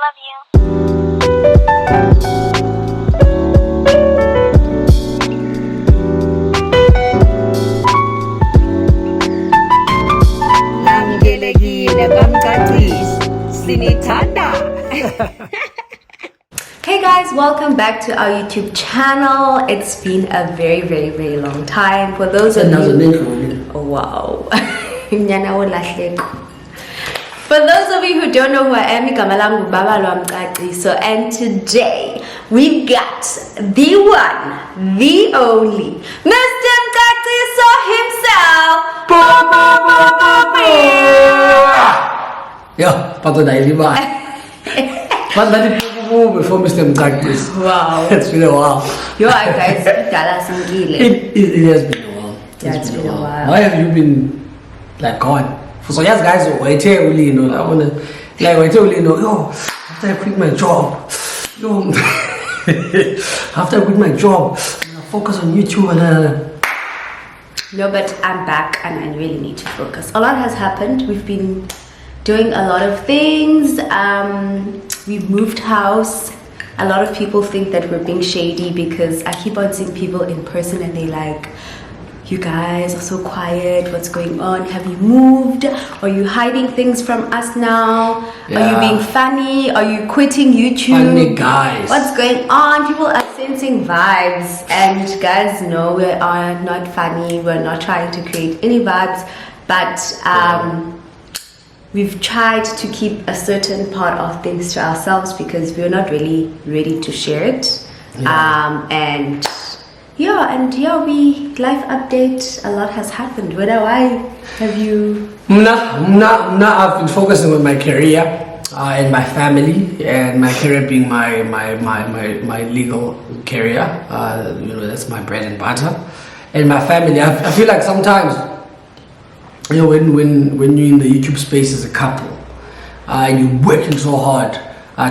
love you. Namgelekile Mcaciso sinithanda. Hey guys, welcome back to our YouTube channel. It's been a very, very, very long time. For those of you, oh, wow. For those of you who don't know who I am, igama lami Babalwa Mcaciso, and today we've got the one, the only, Mr. Mcaciso himself. Yeah, but before Mr. Mcaciso. Wow. It's been a while. You are guys, Dala Sangile. It has been a while. Yeah, it's been a while. Why have you been like gone? So yes, guys, wait here, you know. I wanna wait till you know. Yo, after I quit my job, yo, after I quit my job, I'm gonna focus on YouTube and. No, but I'm back and I really need to focus. A lot has happened. We've been doing a lot of things. We've moved house. A lot of people think that we're being shady because I keep on seeing people in person and they like, you guys are so quiet, what's going on? Have you moved? Are you hiding things from us now? Yeah. Are you being funny? Are you quitting YouTube? Funny guys. What's going on? People are sensing vibes, and guys, no, we are not funny. We're not trying to create any vibes, but we've tried to keep a certain part of things to ourselves because we're not really ready to share it. We life update. A lot has happened. Why have you? I've been focusing on my career and my family, and my career being my legal career. You know, that's my bread and butter. And my family, I feel like sometimes, you know, when you're in the YouTube space as a couple, and you're working so hard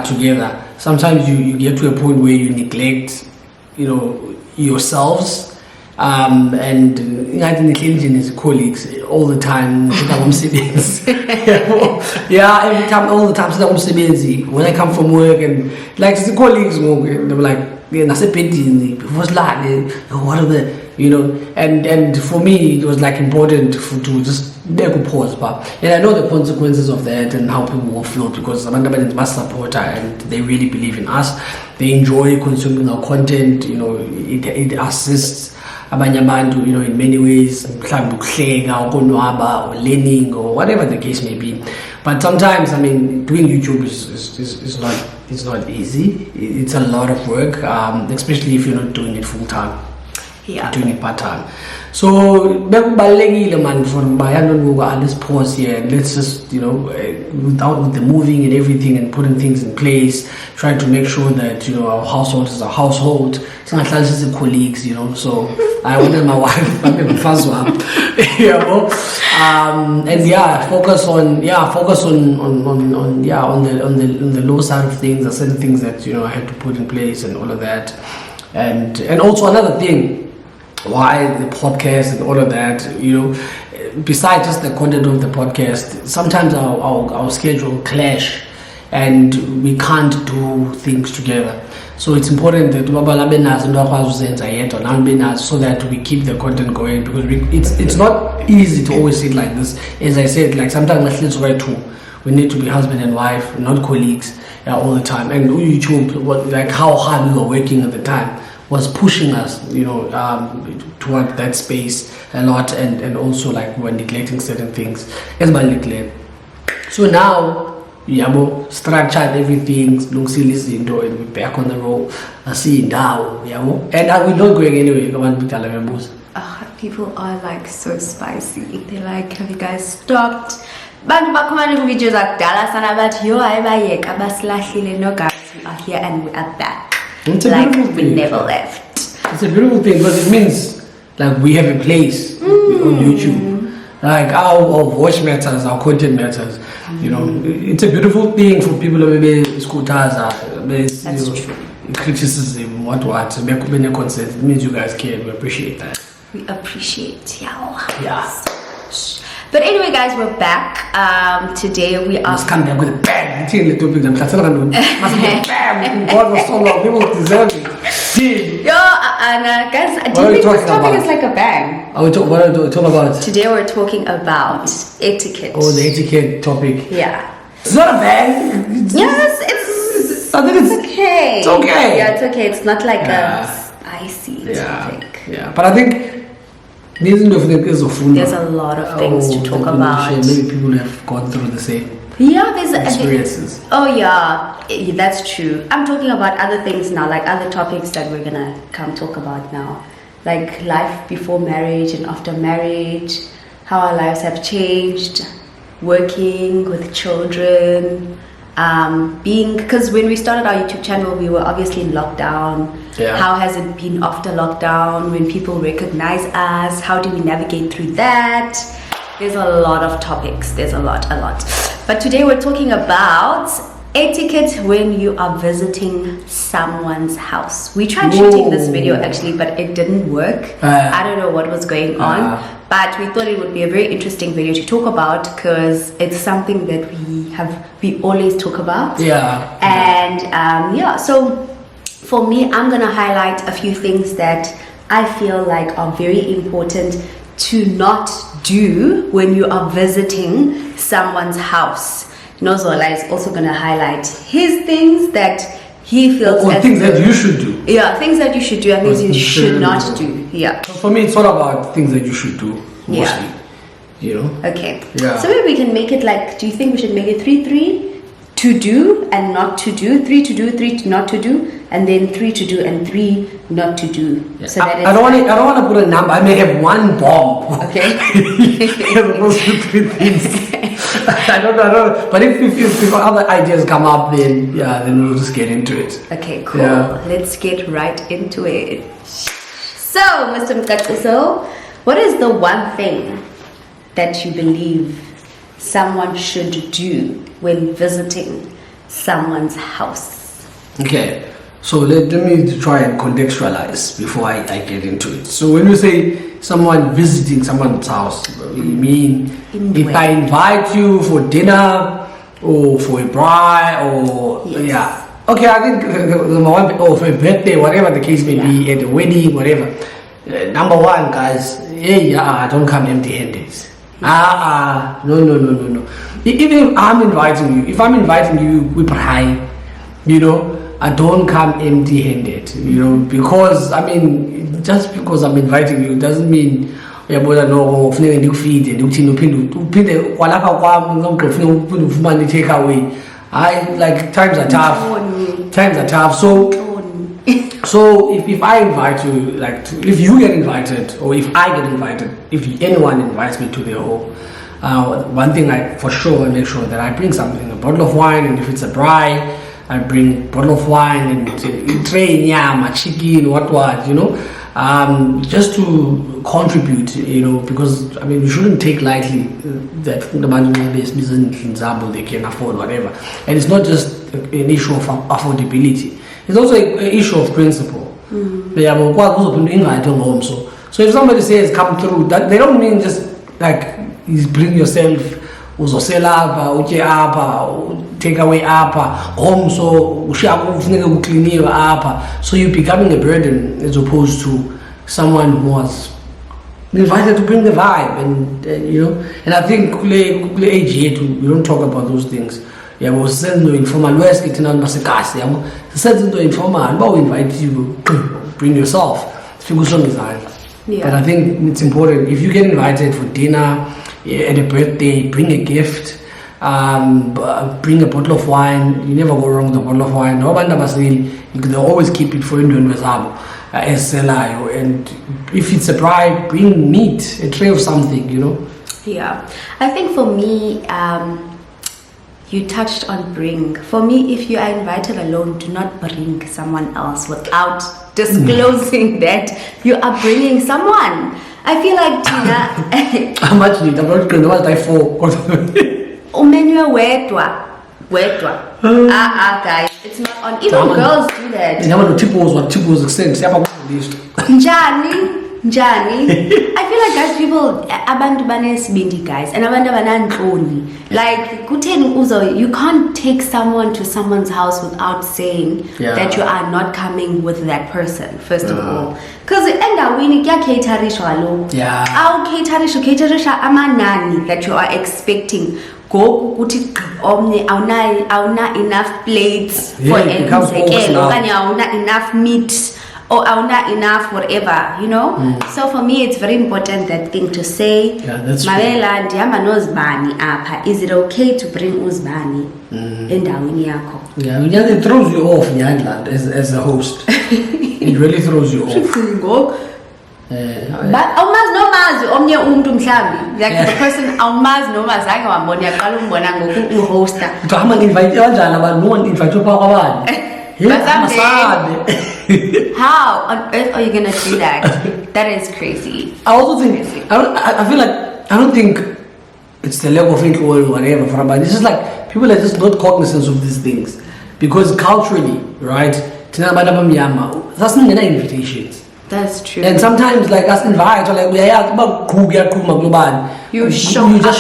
together, sometimes you get to a point where you neglect, you know, yourselves, and including his colleagues all the time. Yeah, every time, all the time. When I come from work and like the colleagues, they were like, what are the, you know, and for me it was like important to just make a pause, and I know the consequences of that and how people will feel because Amanda must support her and they really believe in us. They enjoy consuming our content, you know, it assists abanye abantu, you know, in many ways, or learning or whatever the case may be. But sometimes, I mean, doing YouTube is not easy. It's a lot of work, especially if you're not doing it full time. Yeah. Doing it part time. So man, let's pause here and let's just, you know, with the moving and everything and putting things in place, trying to make sure that, you know, our household is a household. It's not just the colleagues, you know. So I wanted my wife, you know, and focus on the low side of things. There are certain things that, you know, I had to put in place and all of that, and also another thing. Why the podcast and all of that, you know, besides just the content of the podcast, sometimes our schedule clash and we can't do things together. So it's important that so that we keep the content going, because it's not easy to always sit like this. As I said, like sometimes we need to be husband and wife, not colleagues, all the time. And YouTube, like how hard we were working at the time, was pushing us, you know, toward that space a lot, and also like we're neglecting certain things. So now, structured everything, and we're back on the road. And we're not going anywhere. People are like so spicy. They're like, have you guys stopped? Bantu bakhona videos akudala sana bathi yo ayibayeka basilahlile. No guys, we are here and we are back. It's a like beautiful we thing. never left. It's a beautiful thing because it means like we have a place on YouTube. Like our voice matters, our content matters. You know, it's a beautiful thing for people who maybe That's true. Criticism, what consent. It means you guys care. We appreciate that. We appreciate y'all. Yeah. So much. But anyway, guys, we're back. Today we are. Must come back with a bang. Must be a bang. God was so long. People deserve it. Yo, guys, do What are you we think this talking topic about? is like a bang? What are we talking about? Today we're talking about etiquette. Oh, the etiquette topic. Yeah. It's not a bang. Yes, it's I think it's okay. It's okay. Yeah, it's okay. It's not like Yeah. a spicy Yeah. topic. Yeah. But I think there's There's a lot of things to talk about. Maybe people have gone through the same Yeah, there's experiences. Oh yeah, that's true. I'm talking about other things now, like other topics that we're gonna come talk about now, like life before marriage and after marriage, how our lives have changed, working with children, because when we started our YouTube channel, we were obviously in lockdown. Yeah. How has it been after lockdown? When people recognize us, how do we navigate through that? There's a lot of topics. There's a lot. But today we're talking about etiquette when you are visiting someone's house. We tried shooting this video actually, but it didn't work. I don't know what was going on, but we thought it would be a very interesting video to talk about because it's something that we always talk about. Yeah. And so for me, I'm gonna highlight a few things that I feel like are very important to not do when you are visiting someone's house. Zola is also gonna highlight his things that he feels Or things that you should do. Yeah, things that you should do and things you should not do. Yeah. For me, it's all about things that you should do mostly. Yeah. You know. Okay. Yeah. So maybe we can make it like. Do you think we should make it 3-3? To do and not to do, 3 to do, 3 to not to do, and then 3 to do and 3 not to do. Yeah. So that I don't want to put a number. I may have one bomb. Okay. As opposed to 3 things. I don't know. But if other ideas come up, then we'll just get into it. Okay, cool. Yeah. Let's get right into it. So, Mr. Mcaciso, what is the one thing that you believe someone should do when visiting someone's house? Okay, so let me try and contextualize before I get into it. So when we say someone visiting someone's house, we mean if I invite you for dinner or for a bride or Yes. Okay, I think or for a birthday, whatever the case may be, at a wedding, whatever. Number one, guys, don't come empty-handed. No. Even if I'm inviting you with high, I don't come empty-handed, because just because I'm inviting you doesn't mean take away. Times are tough. So if I invite you, if you get invited, or if I get invited, if anyone invites me to their home, one thing I make sure that I bring something, a bottle of wine, and if it's a bride, I bring a bottle of wine and tray yam, chicken, what, just to contribute, because we shouldn't take lightly that the money they can afford whatever, and it's not just an issue of affordability. It's also an issue of principle. So if somebody says come through, that they don't mean just bring yourself, take away home, so you're becoming a burden as opposed to someone who was invited to bring the vibe, and I think we don't talk about those things. Informal informal invite you, bring yourself. But I think it's important, if you get invited for dinner, at a birthday, bring a gift, bring a bottle of wine. You never go wrong with a bottle of wine. You can always keep it for you and if it's a bride, bring meat, a tray of something, Yeah, I think for me, you touched on bring. For me, if you are invited alone, do not bring someone else without disclosing that you are bringing someone. I feel like Tina. How much need? I'm not going to die for. Umenywe wedwa. Guys, it's not on. Even girls do that. What extent? Njani? Njani. I feel like guys, people, abantu banesibindi guys, and abantu banantloni. Like, kutheni uzo, you can't take someone to someone's house without saying that you are not coming with that person, first of all. Because endaweni kuyacaterishwa kaloku. Awucaterisha amanani that you are expecting. Go ukuthi omnye awuna enough plates for emzekelo okanye awuna enough meat or awuna enough whatever, you know. So for me it's very important that thing to say, Mabela ndihamba nozibani apha, is it okay to bring uzibani endaweni yakho? It throws you off as a host. It really throws you off. But awumazi nomazi omnye umuntu mhlambi, like the person awumazi nomazi ake wambona yaqala umbona ngoku uhosta. Ngihamba nginvite kanjani abantu, no one invite kwabani. How on earth are you gonna do that? That is crazy. I also think I feel like I don't think it's the level of influence or whatever for about. It's just like people are just not cognizant of these things because culturally, right? That's not invitations. That's true. And sometimes like us invite or like you just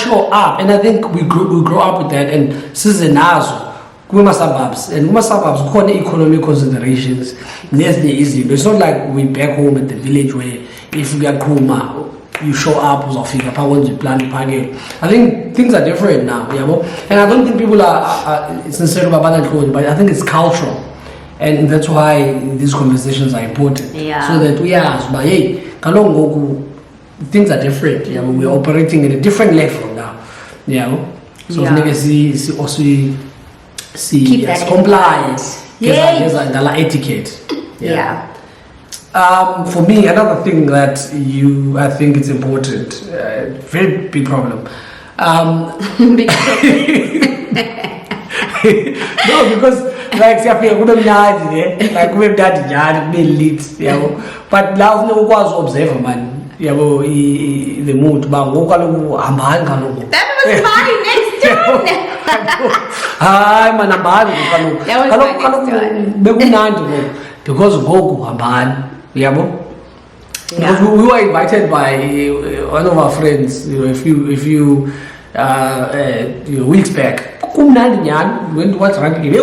show up, and I think we grow up with that. And seasonazo suburbs and suburbs economic considerations. It's not like we back home at the village where if we are Kuma, you show up with figure you plan to party. I think things are different now, and I don't think people are sincere about that, but I think it's cultural. And that's why these conversations are important. So that we ask, but hey, things are different. We're operating at a different level now. So we also see compliance. There's etiquette. For me, another thing that I think it's important, very big problem. Big problem. No, because like like we've done lit, but now no was observe man, the mood that was my next turn. Hi man, because because we were invited by one of our friends, a few weeks back. Went to watch rugby. But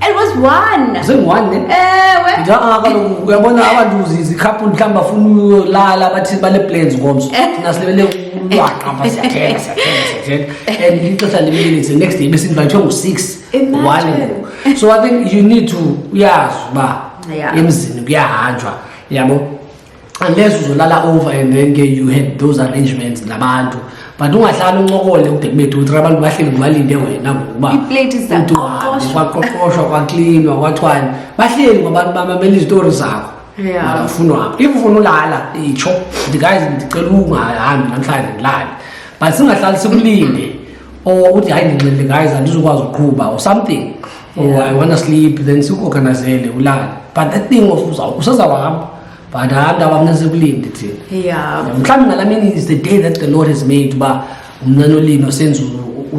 it was one. Was it one? And next day, 6. Imagine. So I think you need to, unless you lala over and then you had those arrangements, but don't allow no to travel bahleli kumalinde wena ngoba iplate is that kwaqoqoshwa kwacleanwa kwathwani bahleli ngobantu bamamela izitori zakho abafunwa if ufuna ulala itsho the guys ndicela ungahambi namhlanje ngilale but singahlali sikulinde or uthi hayi ngixele guys andizokwazi ukuqhuba or something or I want to sleep then sikuorganizele ulala but that thing of usazawahamba. But mhlawumbe ngalamini is the day that the Lord has made ba umnanolini osenza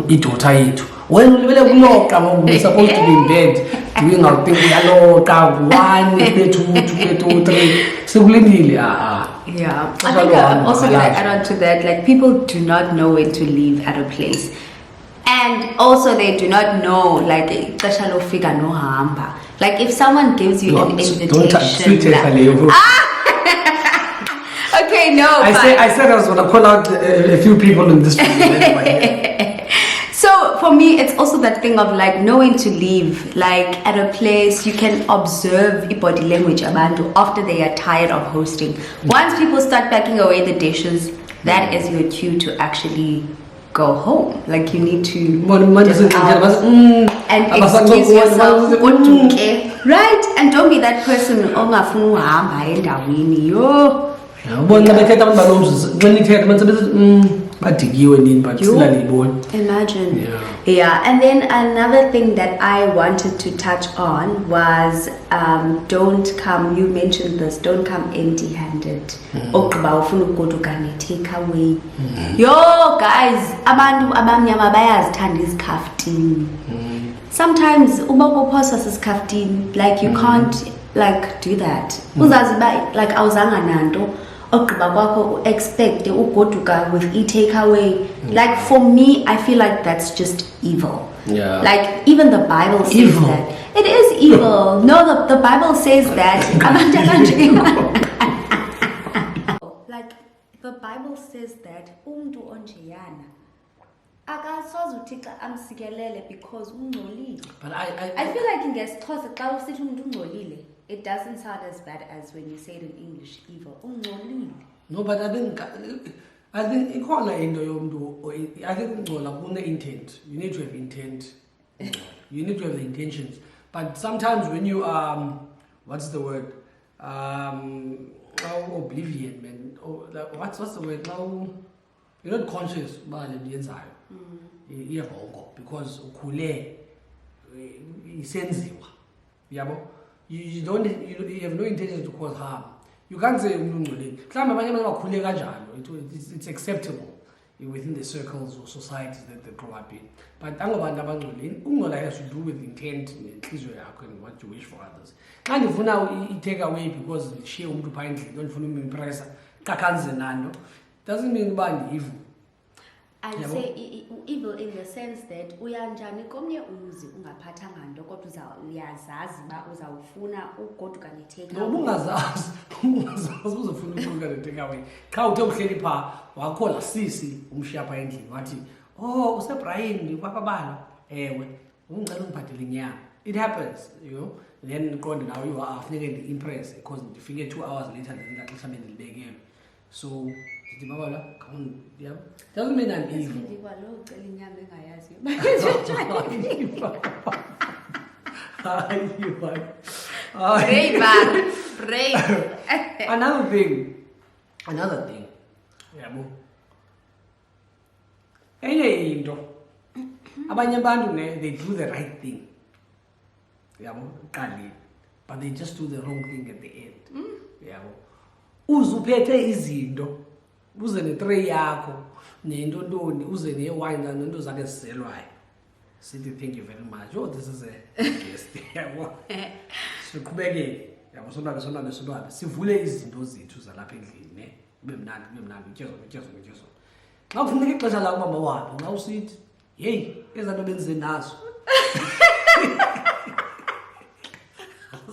idota yethu wena ulibele kuloqa ngoba we're supposed to be in bed doing our thing uyaloqa 1 2 3 sekulindile Yeah, I think I'm also going to add on to that, like people do not know when to leave at a place. And also they do not know, like, like if someone gives you an invitation. Don't touch sweet Okay, no. I said I was going to call out a few people in this video. So for me, it's also that thing of like knowing to leave. Like at a place, you can observe body language abantu after they are tired of hosting. Once people start packing away the dishes, that is your cue to actually go home. Like you need to and excuse yourself. Right? And don't be that person. badikiwe nini but You- singaliboni. Imagine. Yeah. And then another thing that I wanted to touch on was don't come, you mentioned this, don't come empty-handed. Ogqiba ufuna ukugoduka ne-take away. Yo, guys, abantu abamnyama bayazithanda izikhaftini. Sometimes uba uphoswa sisikhaftini, like you can't like do that. Uzazi ba like awuzanga nanto. Ogqiba kwakho expect ugoduka with takeaway. Like for me, I feel like that's just evil. Yeah. Like even the Bible says Evil. that it is evil. No, the Bible says that. Like the Bible says that umntu onjeyana akasoze uthi xa amsikelele because ungcolile. But I feel like ngesixhosa xa usithi umuntu ungcolile, it doesn't sound as bad as when you say it in English, evil. Ungcolile. no, but I think ikhona into yomntu. I think ungcola kune-intent. You need to have intent. You need to have the intentions. But sometimes when you what's the word? Oblivion, man. Or like, what's the word? Now you're not conscious about the inside. Because ukhule isenziwa. Yabo. You have no intention to cause harm. You can't say it's acceptable within the circles or societies that they grow up in. But ungcola has to do with intent and what you wish for others. Can't if now take away because she don't impress doesn't mean bad evil. I'd say evil in the sense that uyanjani komnye umuzi ungaphathanga nto kodwa uyazazi uba uzawufuna ugoduka ne-take No, away. ungazazi uzofuna ukuqhuka ne-take away. Xa uthe uhleli phaa wakhola sisi umshiya phaa endlini wathi oh useBrian kwaBabalwa ewe ungicela ungiphathele inyama. It happens, you know. Then qonde nawe you are funeke ndi-impress because ndifike 2 hours later than xesha bendilibekelwe. So ndithi Babalwa come on, yabo. Doesn't mean I'm evil. Ndikwalo ucela inyama engayaziyo. Brave. Another thing, yabo. Enye into, abanye abantu they do the right thing, yabo, qali, but they just do the wrong thing at the end, yabo. Uzuphethe izinto, uze ne-tray yakho, nento ntoni, uze ne-wine nento zakhe eziselwayo. Sithi thank you very much. Oh, this is a guest, yabo. Siqhubekeke. Yabo sonwabe sivule izinto zethu zalapha endlini ne kube mnandi utyezo xa kufuneka ixesha lakho mama waphi xa usithi hey ezanto benze nazo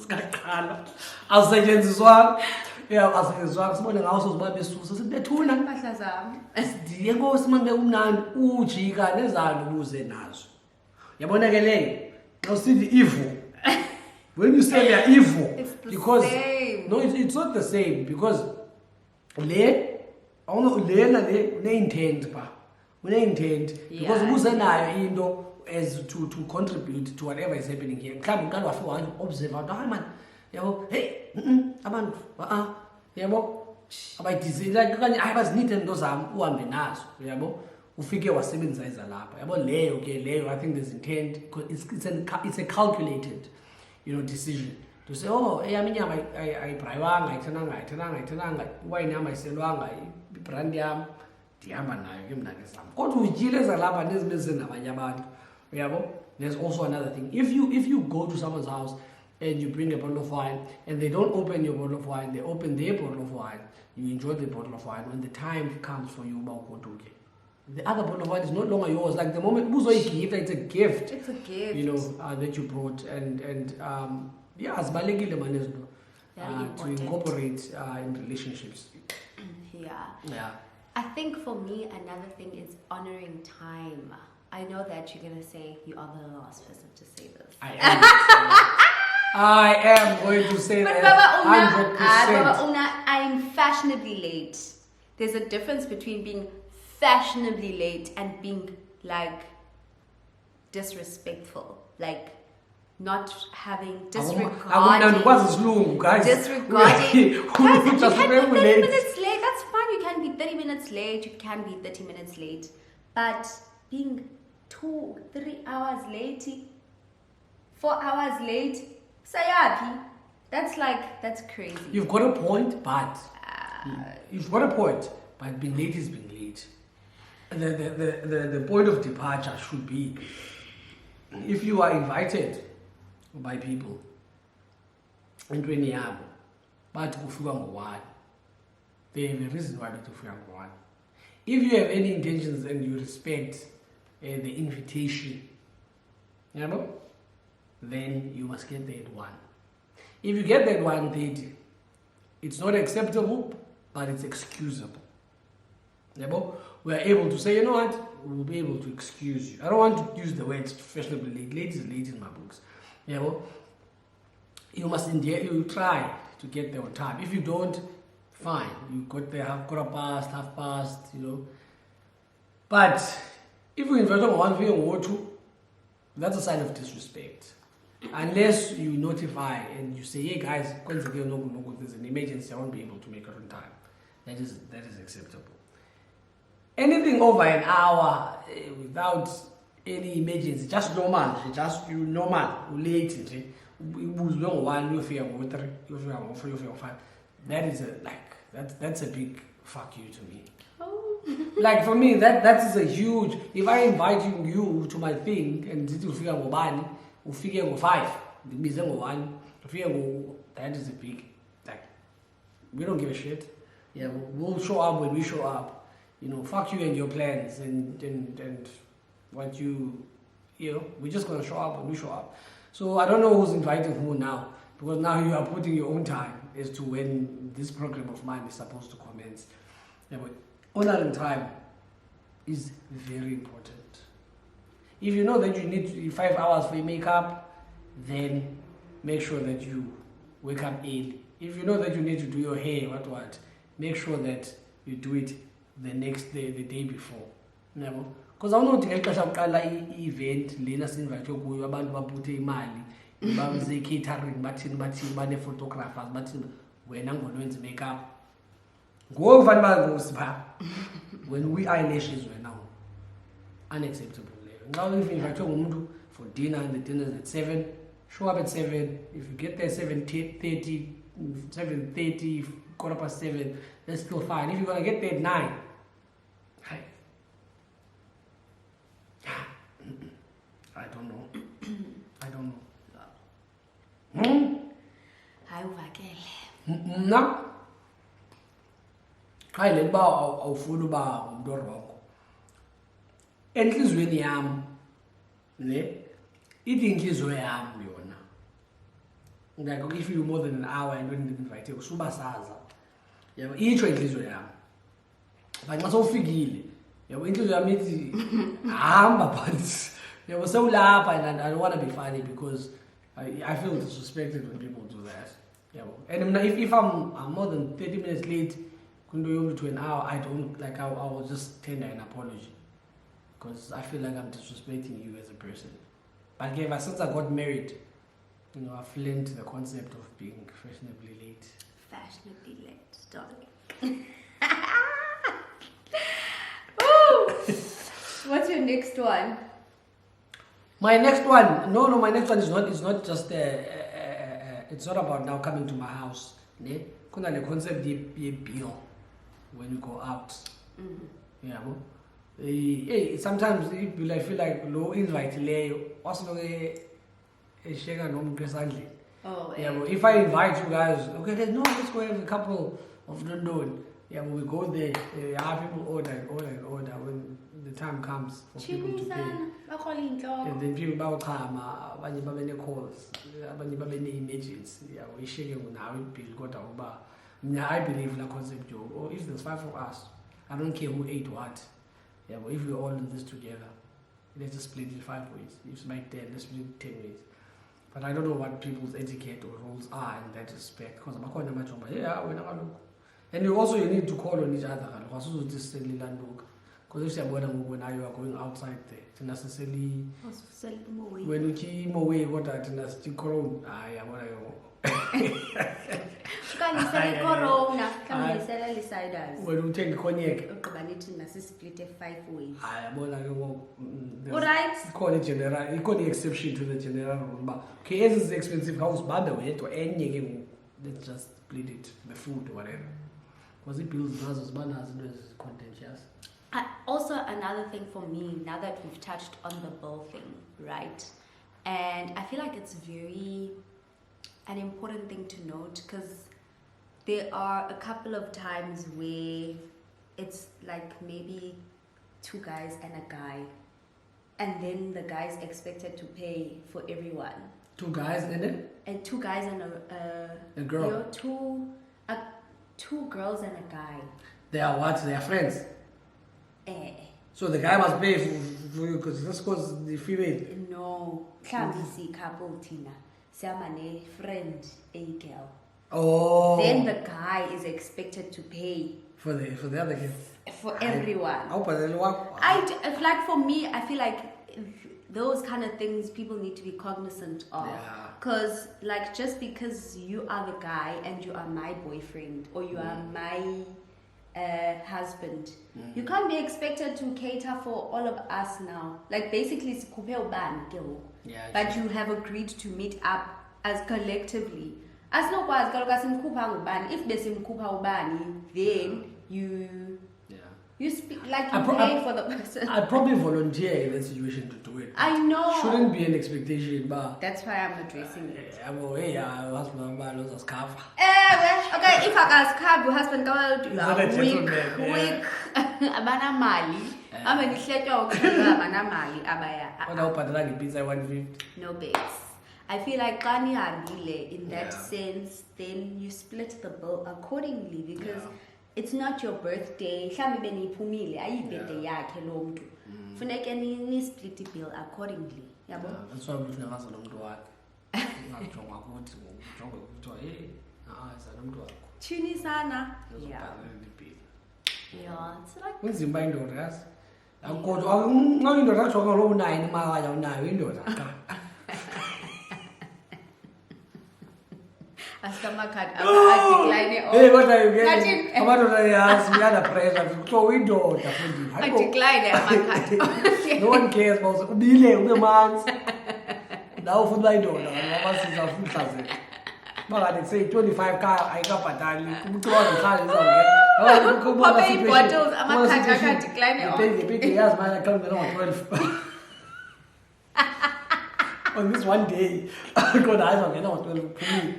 sikaqala awusetyenziswanga asetyenziswanga sibone ngawo soziba besusa sibethuna Impahla zami. ndiye nkosi manje umnandi ujika nezanto ubuze nazo yabona ke leyo xa usithi evil. When you say they are evil, It's the because same. no, it's not the same because intent because ubuze nayo into as to contribute to whatever is happening here. Mhlawumbe uqala wafika wathi observe out hayi man yabo hey abantu yabo abayidizile like okanye hayi bazinide into zami uhambe nazo yabo ufike wasebenzisa izalapha yabo leyo I think there's intent because it's a calculated decision to say oh eyami inyama ayibrayewanga ayithenanga iwayini yami ayiselwanga ibrand yami ndihamba nayo ke mna ke zam kodwa utyile ezalapha nezibe nabanye abantu uyabo. There's also another thing, if you go to someone's house and you bring a bottle of wine and they don't open your bottle of wine, they open their bottle of wine, you enjoy the bottle of wine. When the time comes for you the other bottle of wine is no longer yours. Like the moment it's a gift. It's a gift. That you brought and zibalulekile man ezinto to incorporate in relationships. Yeah. I think for me another thing is honoring time. I know that you're gonna say you are the last person to say this. I am going to say But that 100%. Baba Una, I'm fashionably late. There's a difference between being fashionably late and being like disrespectful, like not having disregarding. Guys. Disregarding. Guys, you can be 30 late. minutes late. That's fine. You can be 30 minutes minutes late, you can be 30 minutes late. But being 2-3 hours late, 4 hours late, sayapi. That's crazy. You've got a point, but being late is being late. The point of departure should be if you are invited by people into any yabo, but ufika ngo-1, they have a reason why they ufika ngo-1. If you have any intentions and you respect the invitation, then you must get there at 1. If you get there at 1:30, it's not acceptable, but it's excusable. We are able to say, you know what, we'll be able to excuse you. I don't want to use the word fashionably late. Late is late in my books. You must you try to get there on time. If you don't, fine. You got there half past, But if you invite on 1 thing or 2, that's a sign of disrespect. Unless you notify and you say, hey guys, there's an emergency, I won't be able to make it on time. That is acceptable. Anything over an hour without any emergency, just normal, late, you 1, you feel 3, you feel 4, you feel 5. That is that's a big fuck you to me. Oh. Like for me, that is a huge. If I invite you to my thing and you feel ngobani, ufike ngo-5, ndibize ngo-1, ufike that is a big, we don't give a shit. We'll show up when we show up. Fuck you and your plans and what we're just gonna show up when we show up. So I don't know who's inviting who now, because now you are putting your own time as to when this program of mine is supposed to commence. But honoring time is very important. If you know that you need 5 hours for your makeup, then make sure that you wake up early. If you know that you need to do your hair, make sure that you do it the next day, the day before. Because I don't think event lena sinvayithwe kuyo abantu babuthe imali babenze catering bathini bane photographers bathini wena ngolwenza makeup ngoku fanele bazosipha when we eyelashes wena unacceptable leyo. Now if invayithwe ngumuntu for dinner and the dinner is at 7, show up at 7. If you get there 7:30, 7:7, that's still fine. If you're gonna get there at 9, I don't know. Hayi uvakele. Mna hayi le ba awufuna uba umuntu orongo enhlizweni yami ithi inhliziyo yami yona like if you more than an hour and when invite usuba saza itsho inhliziyo yami but nxa sowufikile inhliziyo yami ithi hamba but sewulapha and I don't want to be funny because I feel disrespected when people do that. And if I'm more than 30 minutes late to an hour, I don't I will just tender an apology because I feel like I'm disrespecting you as a person. But ever since I got married, I've learned the concept of being fashionably late. Fashionably late, darling. Woo! What's your next one? My next one, my next one is not just it's not about now coming to my house. Kuna the concept ye bill when you go out. Hey, sometimes I feel like low invite leyo also share no mkesandli. Oh, if I invite you guys, okay, let's go have a couple of London. We go there, people order. When the time comes for people to pay. And then people bawuchama, abanye babe ne-calls, abanye babe ne-emergency. We share now bill. I believe in the concept or if there's 5 of us, I don't care who ate what. But if we're all in this together, let's just split it 5 ways. If it's like 10, let's split it 10 ways. But I don't know what people's etiquette or rules are in that respect. Because I'm going to and you need to call on each other. Because if you're when you are going outside there, necessarily when you keep away, what I still call Ukanyisele corona, kamisele liciders. Wena uthenga cognac. Ugqiba nithi masisiplit 5 ways. Hayi yabona ke ngoku. Alright. Ikhona general, ikhona exception to the general rule ba. Okay, ezi is expensive house bambe wedwa enye ke ngoku. Let's just split it, the food or whatever. Because the bills nazo zibanazo into contentious. Also, another thing for me, now that we've touched on the bill thing, right? And I feel like it's an important thing to note because there are a couple of times where it's like maybe 2 guys and a guy, and then the guy's expected to pay for everyone. 2 guys and then? And 2 guys and a girl. You know, two girls and a guy. They are what? They are friends. So the guy must pay for you because that's because the female. No, see couple Tina. Siamane friend a girl. Oh. Then the guy is expected to pay for the other girl. For everyone. Like for me, I feel like those kind of things people need to be cognizant of. Because like just because you are the guy and you are my boyfriend or you are my husband, you can't be expected to cater for all of us now. Like basically but you have agreed to meet up as collectively. As no if then you speak like you pay for the person. I'd probably volunteer in that situation to do it. I know. Shouldn't be an expectation, but that's why I'm addressing it. Okay, if I can scab your husband, go quick. Abana mali. No babes. I feel like Kani Handile in that sense, then you split the bill accordingly because it's not your birthday. Birthday yakhe lo muntu. Funeke ni split the bill accordingly. Yabo? That's why we've never seen umuntu wakhe. Ungajonga ukuthi ujonge ukuthi hey, sana umuntu wakho. Chini sana. Yeah. Yeah, it's like kunzima indoda yazi. Kodwa indoda ajonga lo unayo imali unayo indoda. Asikamakhat decline all. Hey, what are you getting? Amadoda yazi uyanda pressure kuthiwa indoda fundi. I decline amakhat. No one cares about ubile ube manzi. Now futhi bayindoda abasiza futhi hlaze. Makade say 25 ka ayikabhatali umuntu wangihlala izongena. Papa bottles amakhat akha decline all. Pay yazi manje account ngena 12. On this one day, God eyes on 12 phumile.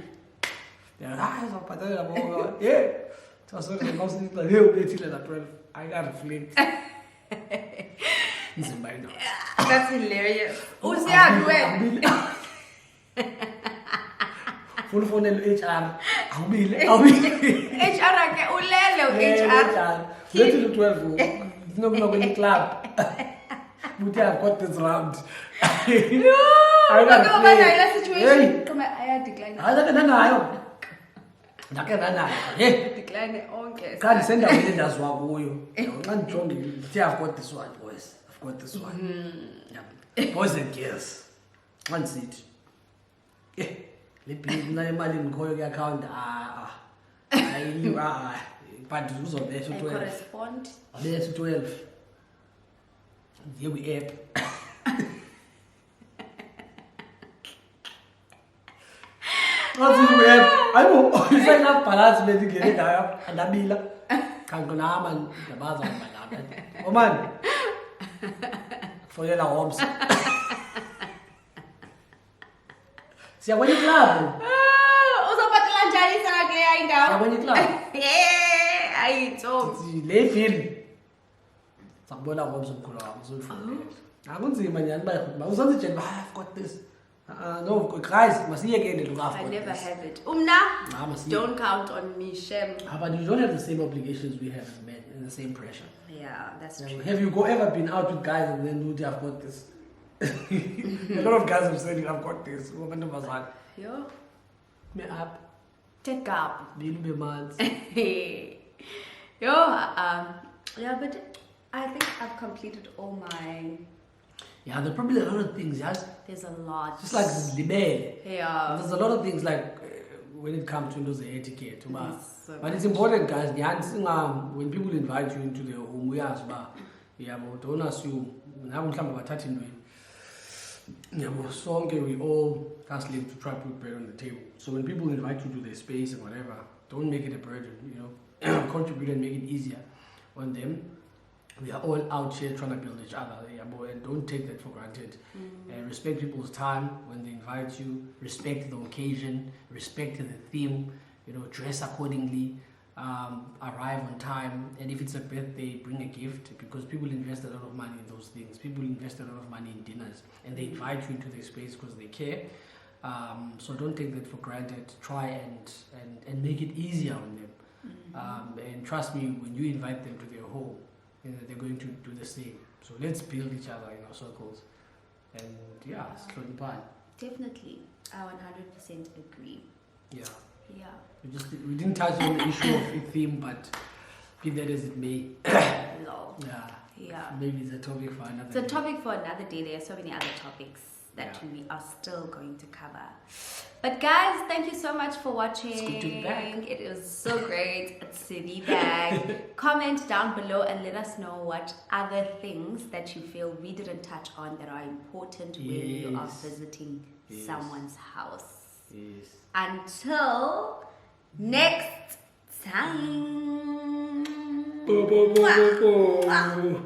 Yeah, izobhatalela bonke. Yeah. So the house is like, hey, ubethile la 12. I got a flint. That's hilarious. Usiyazi wena. Full phone HR. Awubile. HR ke ulele HR. Let's do 12. It's not going to club. But I've got this round. I got a situation. Come I decline. I don't know. Decline onke. Can't send out the as well for you. I've got this one, boys. I've got this one. Boys and girls. One seat. Let me money in your account. But who's on there to 12? Correspond. There to 12. Here we app. What's in the app? I know. You say enough balance medicine and Abila. Can't go now and the buzz on my lap. Oh man. For your homes. See, when you club. Also, but Lanjari Saragay, I know. When you club. Yeah, I told. Leave him. Sabona homes of Kuram. I won't see my young man. I was on the jet. I've got this. No, guys, must see again. I never have it. Don't count on me, Shem. But you don't have the same obligations we have as men and the same pressure. Yeah, that's true. Have you ever been out with guys and then you have got this? A lot of guys have said you have got this. Woman was like, yo, me up. Take up. Bill be months. Yo, yeah, but I think I've completed all my. Yeah, there are probably a lot of things, yes? There's a lot. Just like this libel. Yeah. There's a lot of things like when it comes to those etiquette. so But it's important, guys. When people invite you into their home, we ask, don't assume. We all just live to try to put bread on the table. So when people invite you to their space and whatever, don't make it a burden, contribute and make it easier on them. We are all out here trying to build each other, and don't take that for granted. Respect people's time when they invite you, respect the occasion, respect the theme, dress accordingly, arrive on time, and if it's a birthday, bring a gift, because people invest a lot of money in those things. People invest a lot of money in dinners, and they invite you into their space because they care. So don't take that for granted. Try and make it easier on them. And trust me, when you invite them to their home, they're going to do the same. So let's build each other in our circles. And slowly by. Definitely. I 100% agree. Yeah. Yeah. We didn't touch on the issue of the theme, but be that as it may. Lol. Yeah. Maybe it's a topic for another It's a day. topic for another day. There are so many other topics that Yeah. we are still going to cover. But guys, thank you so much for watching. It's good to be back. It was so great to be back. Comment down below and let us know what other things that you feel we didn't touch on that are important when you are visiting someone's house. Yes. Until next time. Bo, bo, bo, bo, bo.